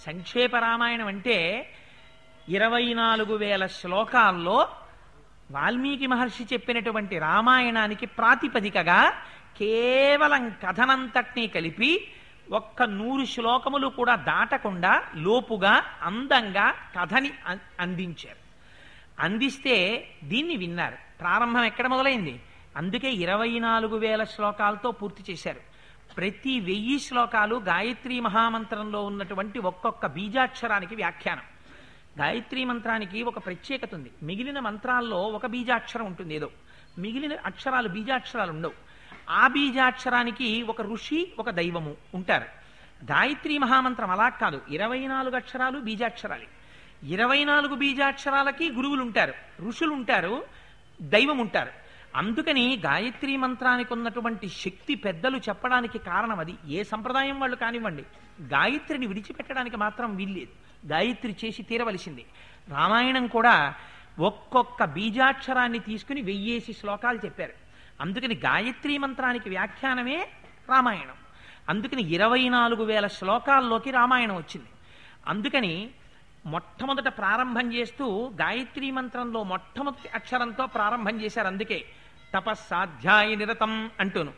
సంక్షేప రామాయణం అంటే 24,000 శ్లోకాల్లో వాల్మీకి మహర్షి చెప్పినటువంటి రామాయణానికి ప్రాతిపదికగా కేవలం కథనంతటినీ కలిపి ఒక్క 100 శ్లోకములు కూడా దాటకుండా లోపుగా అందంగా కథని అందించారు. అందిస్తే దీన్ని విన్నారు. ప్రారంభం ఎక్కడ మొదలైంది? అందుకే 24,000 శ్లోకాలతో పూర్తి చేశారు. ప్రతి 1000 శ్లోకాలు గాయత్రీ మహామంత్రంలో ఉన్నటువంటి ఒక్కొక్క బీజాక్షరానికి వ్యాఖ్యానం. గాయత్రీ మంత్రానికి ఒక ప్రత్యేకత ఉంది. మిగిలిన మంత్రాల్లో ఒక బీజాక్షరం ఉంటుంది, ఏదో మిగిలిన అక్షరాలు బీజాక్షరాలు ఉండవు. ఆ బీజాక్షరానికి ఒక ఋషి, ఒక దైవము ఉంటారు. గాయత్రీ మహామంత్రం అలా కాదు, 24 అక్షరాలు బీజాక్షరాలు. 24 బీజాక్షరాలకి గురువులు ఉంటారు, ఋషులు ఉంటారు, దైవం ఉంటారు. అందుకని గాయత్రీ మంత్రానికి ఉన్నటువంటి శక్తి పెద్దలు చెప్పడానికి కారణం అది. ఏ సంప్రదాయం వాళ్ళు కానివ్వండి, గాయత్రిని విడిచిపెట్టడానికి మాత్రం వీల్లేదు. గాయత్రి చేసి తీరవలసింది. రామాయణం కూడా ఒక్కొక్క బీజాక్షరాన్ని తీసుకుని 1000 శ్లోకాలు చెప్పారు. అందుకని గాయత్రీ మంత్రానికి వ్యాఖ్యానమే రామాయణం. అందుకని 24,000 శ్లోకాల్లోకి రామాయణం వచ్చింది. అందుకని మొట్టమొదట ప్రారంభం చేస్తూ గాయత్రీ మంత్రంలో మొట్టమొదటి అక్షరంతో ప్రారంభం చేశారు. అందుకే తపస్సాధ్యాయ నిరతం అంటూను